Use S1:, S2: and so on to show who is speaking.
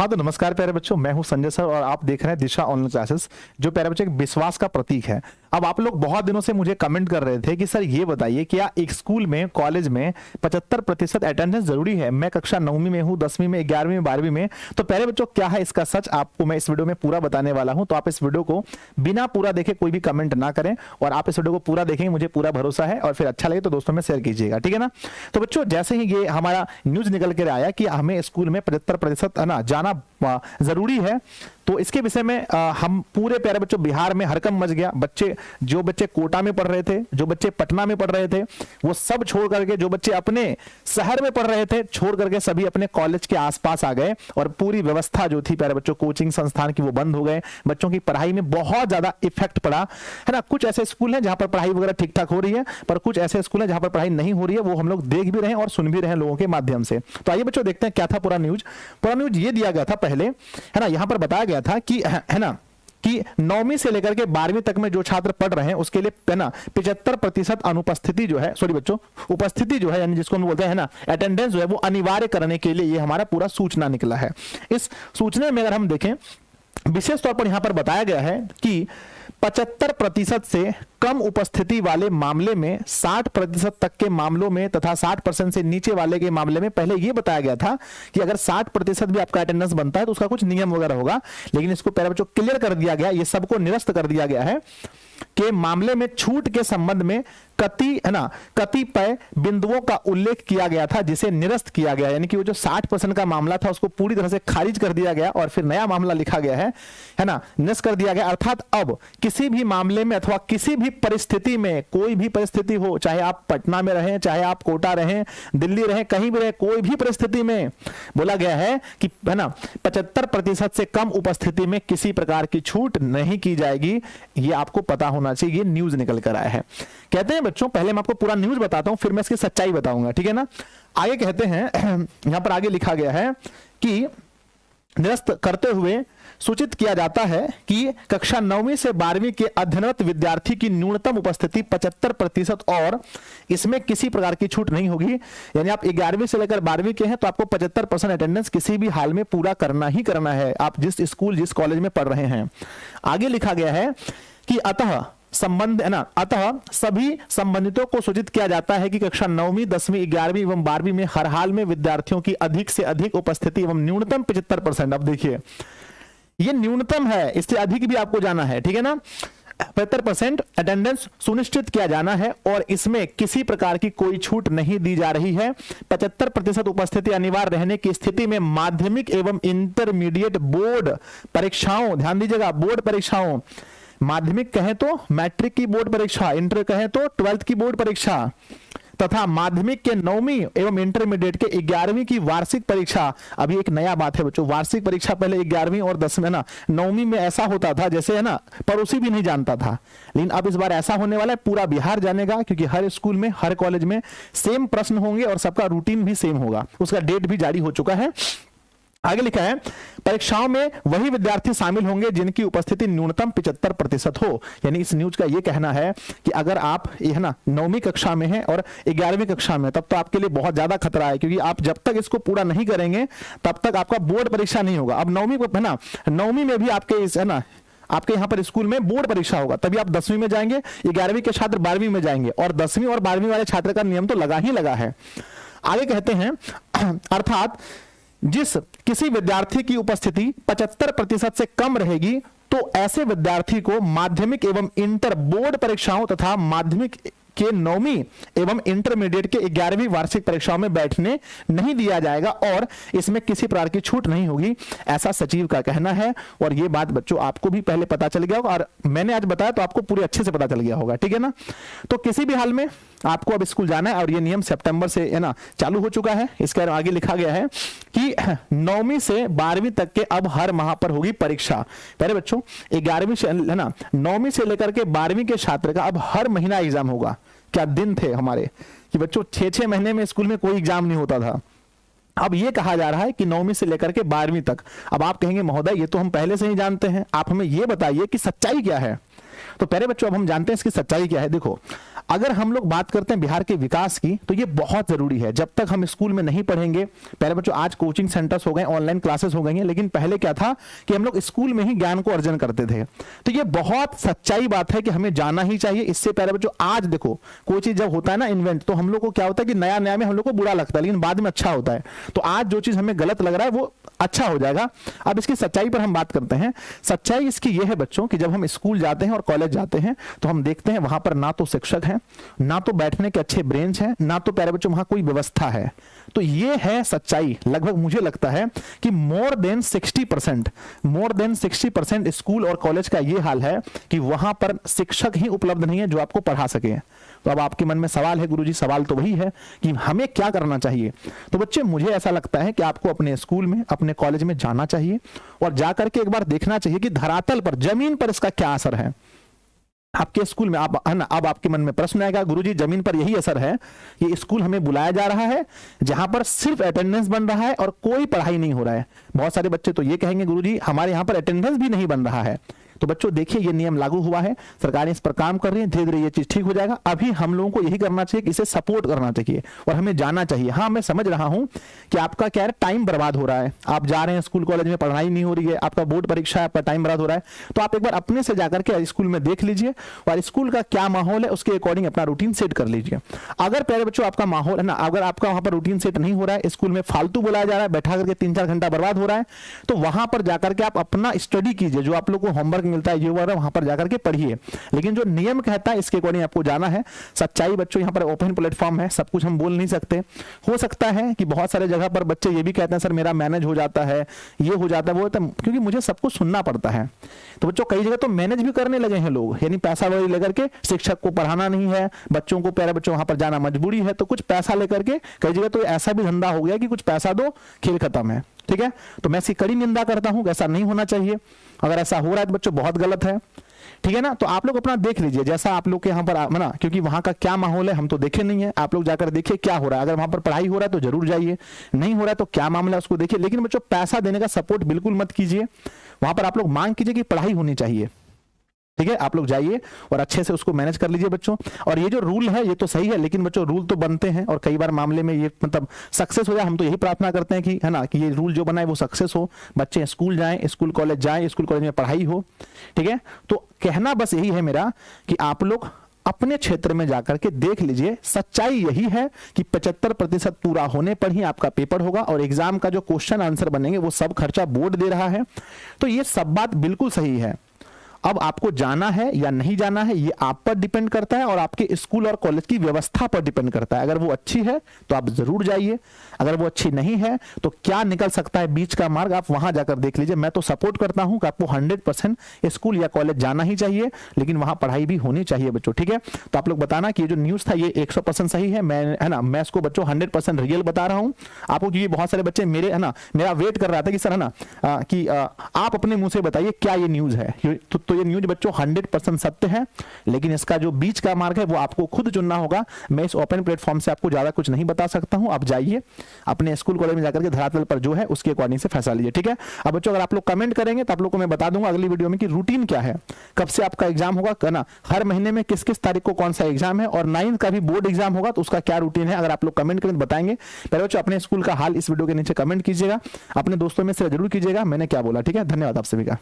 S1: हाँ तो नमस्कार प्यारे बच्चों, मैं हूं संजय सर और आप देख रहे हैं दिशा ऑनलाइन क्लासेस, जो प्यारे बच्चों एक विश्वास का प्रतीक है। अब आप लोग बहुत दिनों से मुझे कमेंट कर रहे थे कि सर ये बताइए क्या एक स्कूल में, कॉलेज में 75% अटेंडेंस जरूरी है? मैं कक्षा 9वीं में हूँ, 10वीं में, 11वीं में, 12वीं में। तो प्यारे बच्चों क्या है इसका सच, आपको मैं इस वीडियो में पूरा बताने वाला हूँ। तो आप इस वीडियो को बिना पूरा देखे कोई भी कमेंट ना करें और आप इस वीडियो को पूरा देखेंगे, मुझे पूरा भरोसा है। और फिर अच्छा लगे तो दोस्तों में शेयर कीजिएगा, ठीक है ना। तो बच्चों जैसे ही ये हमारा न्यूज निकल कर आया कि हमें स्कूल में 75% है ना जाना जरूरी है, तो इसके विषय में हम पूरे प्यारे बच्चों बिहार में हड़कंप मच गया। जो बच्चे कोटा में पढ़ रहे थे, जो बच्चे पटना में पढ़ रहे थे, वो सब छोड़ करके, जो बच्चे अपने शहर में पढ़ रहे थे छोड़ करके सभी अपने कॉलेज के आसपास आ गए और पूरी व्यवस्था जो थी प्यारे बच्चों कोचिंग संस्थान की वो बंद हो गए। बच्चों की पढ़ाई में बहुत ज्यादा इफेक्ट पड़ा है ना। कुछ ऐसे स्कूल हैं जहां पर पढ़ाई वगैरह ठीक ठाक हो रही है, पर कुछ ऐसे स्कूल हैं जहां पर पढ़ाई नहीं हो रही है। वो हम लोग देख भी रहे हैं और सुन भी रहे हैं लोगों के माध्यम से। तो आइए बच्चों देखते हैं क्या था पूरा न्यूज। पूरा न्यूज ये दिया गया था पहले, है ना, यहां पर बताया गया था कि है ना कि 9वीं से लेकर के 12वीं तक में जो छात्र पढ़ रहे हैं उसके लिए है ना 75% अनुपस्थिति जो है, सॉरी बच्चों उपस्थिति जो है, यानी जिसको हम बोलते हैं ना अटेंडेंस जो है, वो अनिवार्य करने के लिए ये हमारा पूरा सूचना निकला है। इस सूचना में अगर हम देखें विशेष तौर पर यहां पर बताया गया है कि 75% से कम उपस्थिति वाले मामले में, 60% तक के मामलों में तथा 60% से नीचे वाले के मामले में पहले यह बताया गया था कि अगर 60% भी आपका अटेंडेंस बनता है तो उसका कुछ नियम वगैरह होगा। लेकिन इसको पहले बच्चों क्लियर कर दिया गया, ये सबको निरस्त कर दिया गया है के मामले में छूट के संबंध में कतिपय बिंदुओं का उल्लेख किया गया था जिसे निरस्त किया गया। यानी कि वो जो 60% का मामला था उसको पूरी तरह से खारिज कर दिया गया और फिर नया मामला लिखा गया है ना, निरस्त कर दिया गया। अर्थात अब किसी भी मामले में अथवा किसी भी परिस्थिति में, कोई भी परिस्थिति हो, चाहे आप पटना में रहें, चाहे आप कोटा रहें, दिल्ली रहें, कहीं भी रहें, कोई भी परिस्थिति में बोला गया है कि है ना 75% से कम उपस्थिति में किसी प्रकार की छूट नहीं की जाएगी। ये आपको पता होना चाहिए, ये न्यूज निकल कर आया है। कहते हैं बच्चों, पहले मैं आपको पूरा न्यूज बताता हूं, फिर मैं इसकी सच्चाई बताऊंगा, ठीक है ना। आगे कहते हैं यहां पर आगे लिखा गया है कि निरस्त करते हुए सूचित किया जाता है कि कक्षा 9वीं से 12वीं के अध्ययनरत विद्यार्थी की न्यूनतम उपस्थिति 75% और इसमें किसी प्रकार की छूट नहीं होगी। यानी आप 11वीं से लेकर 12वीं के हैं तो आपको 75% अटेंडेंस किसी भी हाल में पूरा करना ही करना है, आप जिस स्कूल जिस कॉलेज में पढ़ रहे हैं। आगे लिखा गया है कि अतः सभी संबंधितों को सूचित किया जाता है कि कक्षा 9वीं, 10वीं, 11वीं एवं 12वीं में हर हाल में विद्यार्थियों की अधिक से अधिक उपस्थिति एवं न्यूनतम 75%। अब देखिए ये न्यूनतम है, इससे अधिक भी आपको जाना है, ठीक है ना। 75% अटेंडेंस सुनिश्चित किया जाना है और इसमें किसी प्रकार की कोई छूट नहीं दी जा रही है। 75% उपस्थिति अनिवार्य रहने की स्थिति में माध्यमिक एवं इंटरमीडिएट बोर्ड परीक्षाओं, ध्यान दीजिएगा, बोर्ड परीक्षाओं, माध्यमिक कहें तो मैट्रिक की बोर्ड परीक्षा, इंटर कहें तो 12th की बोर्ड परीक्षा तथा माध्यमिक के 9वीं एवं इंटरमीडिएट के 11वीं की वार्षिक परीक्षा। अभी एक नया बात है बच्चों, वार्षिक परीक्षा पहले 11वीं और 10वीं ना 9वीं में ऐसा होता था जैसे है ना पड़ोसी भी नहीं जानता था, लेकिन अब इस बार ऐसा होने वाला है, पूरा बिहार जानेगा, क्योंकि हर स्कूल में, हर कॉलेज में सेम प्रश्न होंगे और सबका रूटीन भी सेम होगा। उसका डेट भी जारी हो चुका है। आगे लिखा है परीक्षाओं में वही विद्यार्थी शामिल होंगे जिनकी उपस्थिति न्यूनतम 75% हो। यानी इस न्यूज का यह कहना है कि अगर आप है ना 9वीं कक्षा में हैं और 11वीं कक्षा में, तब तो आपके लिए बहुत ज्यादा खतरा है, क्योंकि आप जब तक इसको पूरा नहीं करेंगे तब तक आपका बोर्ड परीक्षा नहीं होगा। अब 9वीं है ना, 9वीं में भी आपके इस है ना आपके यहाँ पर स्कूल में बोर्ड परीक्षा होगा, तभी आप 10वीं में जाएंगे, 11वीं के छात्र 12वीं में जाएंगे और 10वीं और 12वीं वाले छात्र का नियम तो लगा ही लगा है। आगे कहते हैं अर्थात जिस किसी विद्यार्थी की उपस्थिति 75% से कम रहेगी तो ऐसे विद्यार्थी को माध्यमिक एवं इंटर बोर्ड परीक्षाओं तथा माध्यमिक के 9वीं एवं इंटरमीडिएट के 11वीं वार्षिक परीक्षाओं में बैठने नहीं दिया जाएगा और इसमें किसी प्रकार की छूट नहीं होगी, ऐसा सचिव का कहना है। और ये बात बच्चों आपको भी पहले पता चल गया होगा और मैंने आज बताया तो आपको पूरे अच्छे से पता चल गया होगा, ठीक है ना। तो किसी भी हाल में आपको अब स्कूल जाना है और ये नियम सितंबर से है ना चालू हो चुका है। इसके आगे लिखा गया है कि 9वीं से 12वीं तक के अब हर माह पर होगी परीक्षा। पहले बच्चों 11वीं से है ना 9वीं से लेकर के 12वीं के छात्र का अब हर महीना एग्जाम होगा। क्या दिन थे हमारे कि बच्चों 6-6 महीने में स्कूल में कोई एग्जाम नहीं होता था। अब ये कहा जा रहा है कि 9वीं से लेकर के 12वीं तक। अब आप कहेंगे महोदय ये तो हम पहले से ही जानते हैं, आप हमें ये बताइए कि सच्चाई क्या है। तो प्यारे बच्चों अब हम जानते हैं इसकी सच्चाई क्या है। देखो, अगर हम लोग बात करते हैं बिहार के विकास की तो ये बहुत जरूरी है। जब तक हम स्कूल में नहीं पढ़ेंगे, प्यारे बच्चों आज कोचिंग सेंटर्स हो गए, ऑनलाइन क्लासेस हो गई हैं, लेकिन पहले क्या था कि हम लोग स्कूल में ही ज्ञान को अर्जन करते थे। तो ये बहुत सच्चाई बात है कि हमें जाना ही चाहिए। इससे प्यारे बच्चों आज देखो, कोई चीज जब होता है ना इन्वेंट, तो हम लोग को क्या होता है कि नया नया में हम लोग को बुरा लगता है, लेकिन बाद में अच्छा होता है। तो आज जो चीज हमें गलत लग रहा है वो अच्छा हो जाएगा। अब इसकी सच्चाई पर हम बात करते हैं। सच्चाई इसकी यह है बच्चों कि जब हम स्कूल जाते हैं और कॉलेज जाते हैं तो हम देखते हैं वहां पर ना तो शिक्षक हैं, ना तो बैठने के अच्छे ब्रेंच हैं, ना तो प्यारे बच्चों वहां कोई व्यवस्था है। तो ये है सच्चाई। लगभग मुझे लगता है कि मोर देन 60% स्कूल और कॉलेज का ये हाल है कि वहां पर शिक्षक ही उपलब्ध नहीं है जो आपको पढ़ा सके। तो अब आपके मन में सवाल है, गुरुजी सवाल तो वही है कि हमें क्या करना चाहिए। तो बच्चे मुझे ऐसा लगता है कि आपको अपने स्कूल में, अपने कॉलेज में जाना चाहिए और जाकर के एक बार देखना चाहिए कि धरातल पर, जमीन पर इसका क्या असर है। आपके स्कूल में आप है ना, अब आपके मन में प्रश्न आएगा, गुरुजी जमीन पर यही असर है, ये स्कूल हमें बुलाया जा रहा है जहां पर सिर्फ अटेंडेंस बन रहा है और कोई पढ़ाई नहीं हो रहा है। बहुत सारे बच्चे तो ये कहेंगे गुरुजी हमारे यहां पर अटेंडेंस भी नहीं बन रहा है। तो बच्चों देखिए, ये नियम लागू हुआ है, सरकार इस पर काम कर रही है, धीरे धीरे ये चीज ठीक हो जाएगा। अभी हम लोगों को यही करना चाहिए कि इसे सपोर्ट करना चाहिए और हमें जाना चाहिए। हाँ मैं समझ रहा हूं कि आपका क्या है, टाइम बर्बाद हो रहा है, आप जा रहे हैं स्कूल कॉलेज में, पढ़ाई नहीं हो रही है, आपका बोर्ड परीक्षा है, आपका टाइम बर्बाद हो रहा है। तो आप एक बार अपने से जाकर के स्कूल में देख लीजिए और स्कूल का क्या माहौल है उसके अकॉर्डिंग अपना रूटीन सेट कर लीजिए। अगर प्यारे बच्चों आपका माहौल है ना, अगर आपका वहां पर रूटीन सेट नहीं हो रहा है, स्कूल में फालतू बुलाया जा रहा है, बैठा करके 3-4 घंटा बर्बाद हो रहा है, तो वहां पर जाकर के आप अपना स्टडी कीजिए। जो आप लोग को होमवर्क मिलता है, ये वहां पर जाकर के पढ़िए, लेकिन जो नियम कहता है इसके अकॉर्डिंग आपको जाना है। सच्चाई बच्चों यहाँ पर ओपन प्लेटफॉर्म है, सब कुछ हम बोल नहीं सकते। हो सकता है कि बहुत सारे जगह पर बच्चे ये भी कहते हैं सर मेरा मैनेज हो जाता है, ये हो जाता है, वो होता है, क्योंकि मुझे सब कुछ सुनना पड़ता है। तो बच्चों कई जगह तो मैनेज भी करने लगे हैं लोग, यानी पैसा वही लेकर के, शिक्षक को पढ़ाना नहीं है, बच्चों को, प्यारे बच्चों वहां पर जाना मजबूरी है, तो कुछ पैसा लेकर के कई जगह तो ऐसा भी धंधा हो गया कि कुछ पैसा दो खेल खत्म है। ठीक है, तो मैं इसकी कड़ी निंदा करता हूं, ऐसा नहीं होना चाहिए। अगर ऐसा हो रहा है तो बच्चों बहुत गलत है। ठीक है ना, तो आप लोग अपना देख लीजिए जैसा आप लोग के यहाँ पर ना, क्योंकि वहां का क्या माहौल है हम तो देखे नहीं है, आप लोग जाकर देखिए क्या हो रहा है। अगर वहां पर पढ़ाई हो रहा है तो जरूर जाइए, नहीं हो रहा है तो क्या मामला है उसको देखिए, लेकिन बच्चों पैसा देने का सपोर्ट बिल्कुल मत कीजिए। वहां पर आप लोग मांग कीजिए कि पढ़ाई होनी चाहिए। ठीक है, आप लोग जाइए और अच्छे से उसको मैनेज कर लीजिए बच्चों। और ये जो रूल है ये तो सही है, लेकिन बच्चों रूल तो बनते हैं और कई बार मामले में ये मतलब सक्सेस हो जाए। हम तो यही प्रार्थना करते हैं कि है ना, कि ये रूल जो बना है वो सक्सेस हो, बच्चे स्कूल जाएं, स्कूल कॉलेज जाएं, स्कूल कॉलेज में पढ़ाई हो। ठीक है, तो कहना बस यही है मेरा कि आप लोग अपने क्षेत्र में जाकर के देख लीजिए। सच्चाई यही है कि 75% पूरा होने पर ही आपका पेपर होगा और एग्जाम का जो क्वेश्चन आंसर बनेंगे वो सब खर्चा बोर्ड दे रहा है। तो ये सब बात बिल्कुल सही है। अब आपको जाना है या नहीं जाना है ये आप पर डिपेंड करता है और आपके स्कूल और कॉलेज की व्यवस्था पर डिपेंड करता है। अगर वो अच्छी है तो आप जरूर जाइए, अगर वो अच्छी नहीं है तो क्या निकल सकता है बीच का मार्ग, आप वहां जाकर देख लीजिए। मैं तो सपोर्ट करता हूं कि आपको 100% स्कूल या कॉलेज जाना ही चाहिए, लेकिन वहां पढ़ाई भी होनी चाहिए बच्चों। ठीक है, तो आप लोग बताना कि ये जो न्यूज था ये 100% सही है, मैं है ना, मैं इसको बच्चों 100% रियल बता रहा हूं आपको, क्योंकि बहुत सारे बच्चे मेरे है ना, मेरा वेट कर रहा था कि सर है ना कि आप अपने मुंह से बताइए क्या ये न्यूज है। तो ये न्यूज बच्चों 100% सत्य है, लेकिन इसका जो बीच का मार्ग है वो आपको खुद चुनना होगा। मैं इस ओपन प्लेटफॉर्म से आपको ज्यादा कुछ नहीं बता सकता हूं। आप जाइए अपने स्कूल कॉलेज में जाकर के धरातल पर जो है उसके अकॉर्डिंग से फैसला लीजिए। ठीक है, अब बच्चों अगर आप लोग कमेंट करेंगे तो आप लोग को मैं बता दूंगा अगली वीडियो में कि रूटीन क्या है, कब से आपका एग्जाम होगा ना, हर महीने में किस किस तारीख को कौन सा एग्जाम है, और 9th का भी बोर्ड एग्जाम होगा तो उसका क्या रूटीन है। अगर आप लोग कमेंट करें तो बताएंगे। पहले बच्चों अपने स्कूल का हाल इस वीडियो के नीचे कमेंट कीजिएगा, अपने दोस्तों में से जरूर कीजिएगा मैंने क्या बोला। ठीक है, धन्यवाद आप सभी का।